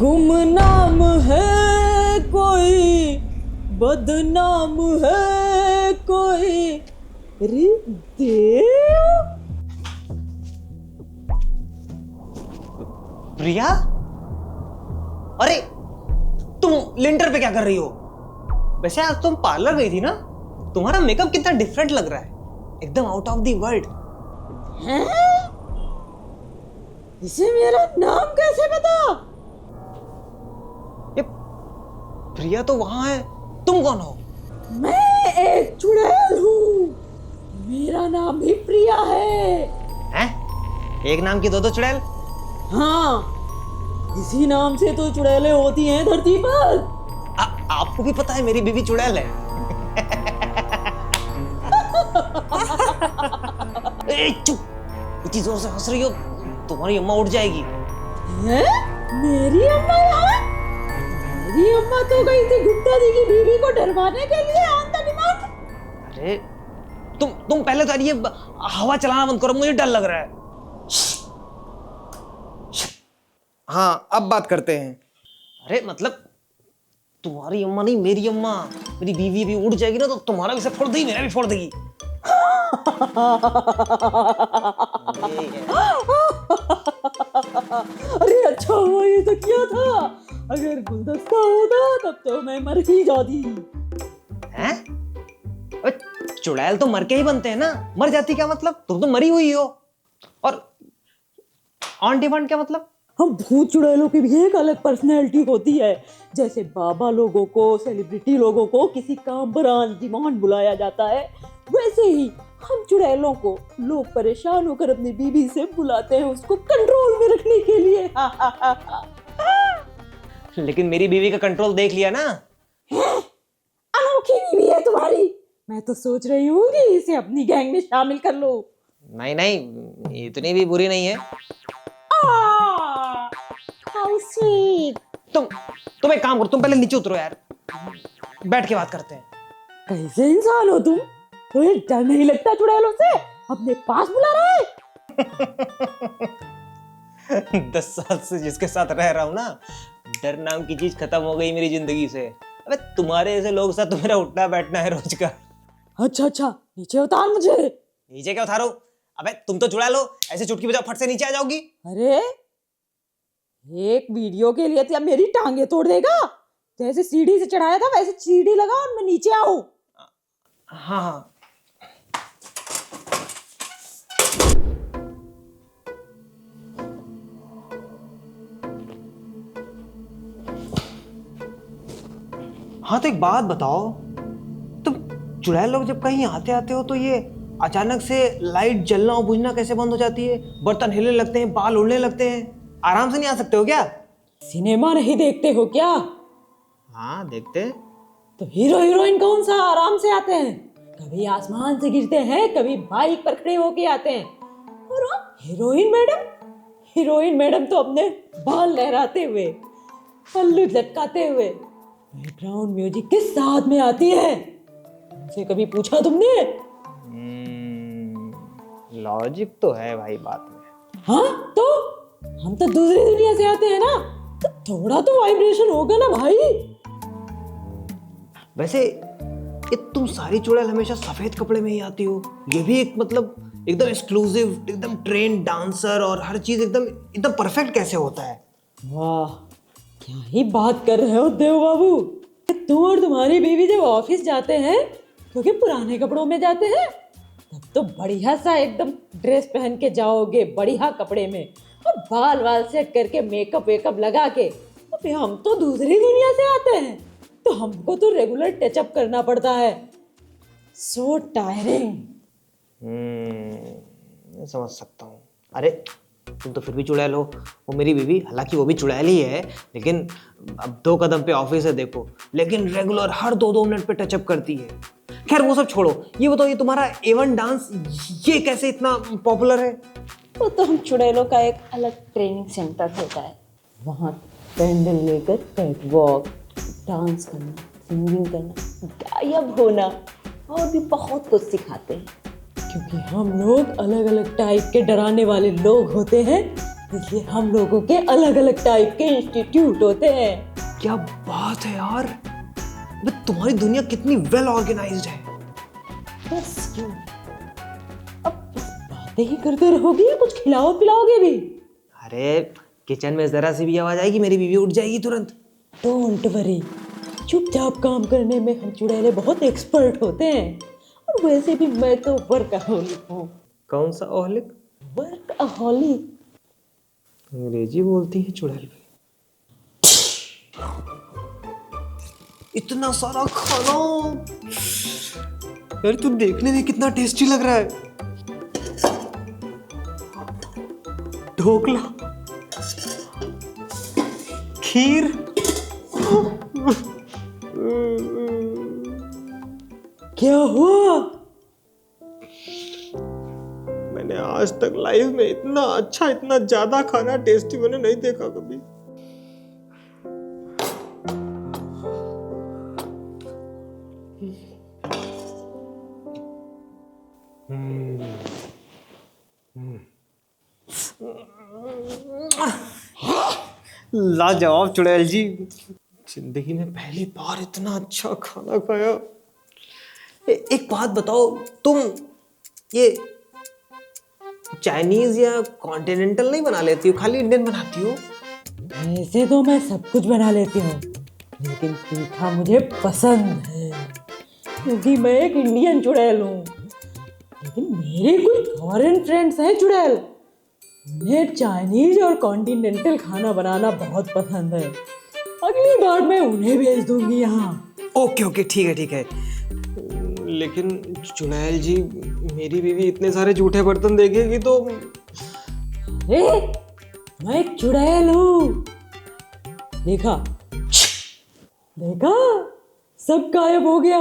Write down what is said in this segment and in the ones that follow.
गुमनाम है कोई, बदनाम है कोई, रे देव। प्रिया, अरे तुम लिंटर पे क्या कर रही हो? वैसे आज तुम पार्लर गई थी ना? तुम्हारा मेकअप कितना डिफरेंट लग रहा है, एकदम आउट ऑफ द वर्ल्ड। इसे मेरा नाम कैसे पता? ये प्रिया तो वहां है, तुम कौन हो? मैं एक चुड़ैल हूँ, मेरा नाम भी प्रिया है। हैं? एक नाम की दो चुड़ैल? हाँ, इसी नाम से तो चुड़ैलें होती हैं धरती पर। आपको भी पता है मेरी बीवी चुड़ैल है? ए, चुप! इतनी जोर से हंस रही हो, तुम्हारी अम्मा उठ जाएगी। हैं? मेरी अम्मा यहाँ? मेरी अम्मा तो गई थी गुप्ता दी की बीवी को डरवाने के लिए ऑन द डिमांड। अरे तुम पहले तो ये हवा चलाना बंद करो, मुझे डर लग रहा है। हाँ, अब बात करते हैं। अरे मतलब तुम्हारी अम्मा नहीं, मेरी अम्मा। मेरी बीवी भी उड़ जाएगी ना तो तुम्हारा भी सब फोड़ देगी, मेरा भी फोड़ देगी। अरे अच्छा हुआ ये तो किया था, अगर गुलदस्ता होता तब तो मैं मर ही जाती। हैं? अबे चुड़ैल तो मर के ही बनते हैं ना, मर जाती क्या मतलब? तुम तो मरी हुई हो। और ऑन डिमांड क्या मतलब? हम भूत चुड़ैलों की भी एक अलग पर्सनैलिटी होती है। जैसे बाबा लोगों को, सेलिब्रिटी लोगों को किसी काम पर ऑन डिमांड बुलाया जाता है, वैसे ही हम चुड़ैलों को लोग परेशान होकर अपनी बीवी से बुलाते हैं, उसको कंट्रोल में रखने के लिए। लेकिन मेरी बीवी का कंट्रोल देख लिया ना। अनोखी बीवी है तुम्हारी, मैं तो सोच रही हूँ कि इसे अपनी गैंग में शामिल कर लो। नहीं नहीं, इतनी भी बुरी नहीं है। How sweet. तुम एक काम करो, तुम पहले नीचे उतरो यार, बैठ के बात करते हैं। कैसे इंसान हो तुम? तुम्हें डर नहीं लगता चुड़ैलों से? अपने पास बुला रहा है। 10 साल से जिसके साथ रह रहा हूं ना, डर नाम की चीज खत्म हो गई मेरी जिंदगी से। अबे तुम्हारे ऐसे लोग साथ तो मेरा उठना बैठना है रोज का। अच्छा, नीचे उतार मुझे। नीचे क्या उतारो? अबे तुम तो चुड़ा लो, ऐसे चुटकी बजाओ फट से नीचे आ जाओगी। अरे एक वीडियो के लिए तो मेरी टांगे तोड़ देगा? जैसे सीढ़ी से चढ़ाया था वैसे सीढ़ी लगा और मैं नीचे आऊं। हाँ। हाँ तो एक बात बताओ, तुम चुड़ैल लोग जब कहीं आते आते हो तो ये अचानक से लाइट जलना और बुझना कैसे बंद हो जाती है? बर्तन हिलने लगते हैं, बाल उड़ने लगते हैं, आराम से नहीं आ सकते हो क्या? सिनेमा नहीं देखते हो क्या? हाँ देखते। तो हीरो हीरोइन कौन सा आराम से आते हैं? कभी आसमान से गिरते हैं, कभी बाइक पर खड़े होके आते हैं। और हीरोइन मैडम तो अपने बाल लहराते हुए, पल्लू लटकाते हुए, बैकग्राउंड म्यूजिक के साथ में आती है। उनसे कभी पूछा तुमने? लॉजिक तो है भाई बात में। हाँ तो हम तो दूसरी दुनिया से आते हैं ना, तो थोड़ा तो वाइब्रेशन होगा ना भाई। वैसे ये तुम सारी चुड़ैल हमेशा सफेद कपड़े में ही आती हो, ये भी एक मतलब एकदम एक्सक्लूसिव, एकदम ट्रेन डांसर और हर चीज एकदम परफेक्ट कैसे होता है? वाह, क्या ही बात कर रहे हो देव बाबू। तुम और तुम्हारी बीवी जब ऑफिस जाते हैं क्योंकि पुराने कपड़ों में जाते हैं, तब तो बढ़िया सा एकदम ड्रेस पहन के जाओगे, बढ़िया कपड़े में, और बाल वाल सेट करके मेकअप वेकअप लगा के। अबे हम तो दूसरी दुनिया से आते हैं, तो हमको तो रेगुलर टचअप करना पड़ता है। So tiring. मैं समझ सकता हूँ। अरे तुम तो फिर भी चुड़ैल हो, वो मेरी बीवी हालांकि वो भी चुड़ैल ही है, लेकिन अब 2 कदम पे ऑफिस है देखो, लेकिन रेगुलर हर 2-2 मिनट पे टचअप करती है। खैर वो सब छोड़ो, ये बताओ ये तुम्हारा A1 डांस ये कैसे इतना पॉपुलर है? वो तो हम चुड़ैलों का एक अलग ट्रेनिंग सेंटर होता है, वहाँ पेंडल लेकर कैट वॉक, डांस करना, सिंगिंग करना, गायब होना और भी बहुत कुछ सिखाते हैं। क्योंकि हम लोग अलग अलग टाइप के डराने वाले लोग होते हैं, इसलिए हम लोगों के अलग अलग टाइप के इंस्टीट्यूट होते हैं। क्या बात है यार, तुम्हारी दुनिया कितनी वेल ऑर्गेनाइज्ड है। बस क्यों, अब बस बातें ही करते रहोगे या कुछ खिलाओ पिलाओगे भी? अरे किचन में जरा सी भी आवाज आएगी मेरी बीवी उठ जाएगी तुरंत। डोंट वरी, चुपचाप काम करने में हम चुड़ैले बहुत एक्सपर्ट होते हैं। और वैसे भी मैं तो वर्कaholic हूँ। कौन सा ओहलिक? वर्कaholic। अंग्रेजी बोलती है चुड़ैल भी। इतना सारा खाना यार, तू देखने में कितना टेस्टी लग रहा है। ढोकला, खीर, क्या हुआ? मैंने आज तक लाइफ में इतना अच्छा, इतना ज्यादा खाना टेस्टी मैंने नहीं देखा कभी। लाजवाब चुड़ैल जी, जिंदगी में पहली बार इतना अच्छा खाना खाया। एक बात बताओ, तुम ये चाइनीज या कॉन्टिनेंटल नहीं बना लेती हो, खाली इंडियन बनाती हो? वैसे तो मैं सब कुछ बना लेती हूँ, लेकिन तीखा मुझे पसंद है क्योंकि मैं एक इंडियन चुड़ैल हूँ। लेकिन मेरे कुछ फॉरेन फ्रेंड्स हैं चुड़ैल, उन्हें चाइनीज और कॉन्टिनेंटल खाना बनाना बहुत पसंद है। अगली बार मैं उन्हें भेज दूंगी यहाँ। ओके ओके, ठीक है ठीक है। लेकिन चुड़ैल जी, मेरी बीवी इतने सारे जूठे बर्तन देखेगी तो। अरे मैं एक चुड़ैल हूँ, देखा देखा, सब गायब हो गया।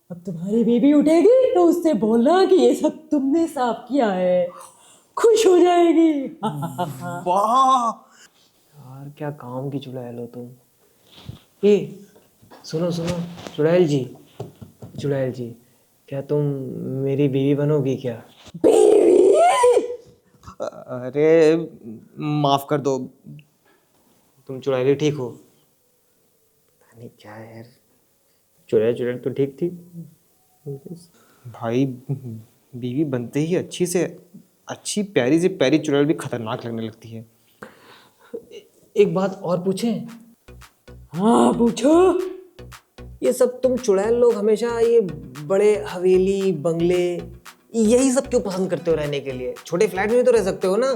अब तुम्हारी बीवी उठेगी तो उससे बोलना कि ये सब तुमने साफ किया है, खुश हो जाएगी। वाह यार, क्या काम की चुड़ैल हो तुम। ये सुनो सुनो चुड़ैल जी, चुड़ैल जी, क्या तुम मेरी बीवी बनोगी क्या? बीवी? अरे माफ कर दो, तुम चुड़ैली ठीक हो? पता नहीं क्या है यार, चुड़ैल चुड़ैल तो ठीक थी भाई, बीवी बनते ही अच्छी से अच्छी प्यारी से प्यारी चुड़ैल भी खतरनाक लगने लगती है। एक बात और पूछें? हाँ पूछो। ये सब तुम चुड़ैल लोग हमेशा ये बड़े हवेली बंगले यही सब क्यों पसंद करते हो रहने के लिए? छोटे फ्लैट में भी तो रह सकते हो ना।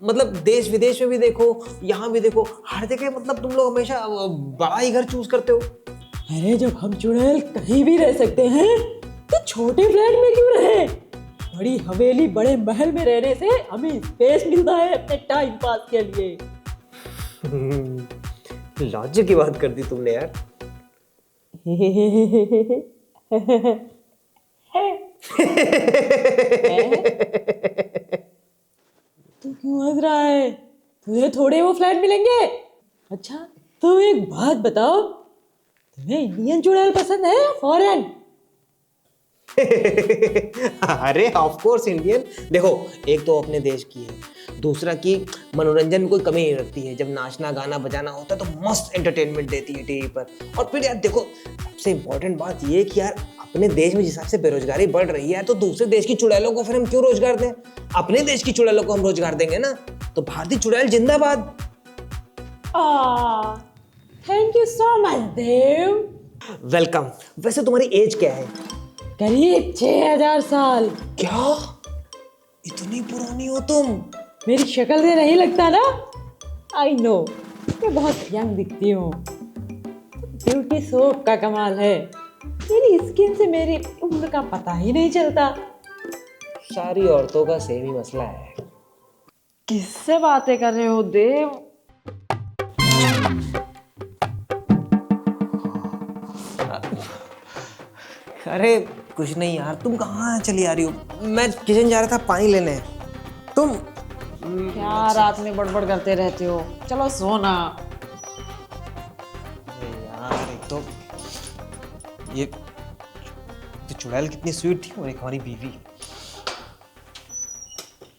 मतलब देश विदेश में भी देखो, यहाँ भी देखो, हर जगह मतलब तुम लोग हमेशा बड़ा ही घर चूज करते हो। अरे जब हम चुड़ैल कहीं भी रह सकते हैं तो छोटे फ्लैट में क्यों रहे? बड़ी हवेली बड़े महल में रहने से हमें स्पेस मिलता है अपने टाइम पास के लिए। लॉजिक की बात कर दी तुमने यार। तू क्यों हंस रहा है? तुझे थोड़े वो फ्लैट मिलेंगे। अच्छा तो एक बात बताओ, तुम्हें इंडियन चुड़ैल पसंद है या फॉरेन? अरे ऑफ कोर्स इंडियन। देखो, एक तो अपने देश की है, दूसरा की मनोरंजन में कोई कमी नहीं रखती है। जब नाचना गाना बजाना होता है तो मस्त एंटरटेनमेंट देती है टीवी पर। और फिर यार देखो, सबसे इम्पोर्टेंट बात ये है कि यार अपने देश में जिस हिसाब से बेरोजगारी बढ़ रही है, तो दूसरे देश की चुड़ैलों को फिर हम क्यों रोजगार दें? अपने देश की चुड़ैलों को हम रोजगार देंगे ना। तो भारतीय चुड़ैल जिंदाबाद। Thank you so much Dev. Welcome. वैसे तुम्हारी एज क्या है? करीब 6000 साल। क्या इतनी पुरानी हो तुम? मेरी शक्ल से नहीं लगता ना? आई नो, मैं बहुत यंग दिखती हूँ। ब्यूटी सोप का कमाल है, मेरी स्किन से मेरी उम्र का पता ही नहीं चलता। सारी औरतों का सेम ही मसला है। किससे बातें कर रहे हो देव? अरे कुछ नहीं यार, तुम कहाँ चली आ रही हो? मैं किचन जा रहा था पानी लेने। तुम क्या रात में बड़बड़ करते रहते हो? चलो सोना। यार एक तो ये तो चुड़ैल कितनी स्वीट थी और एक हमारी बीवी।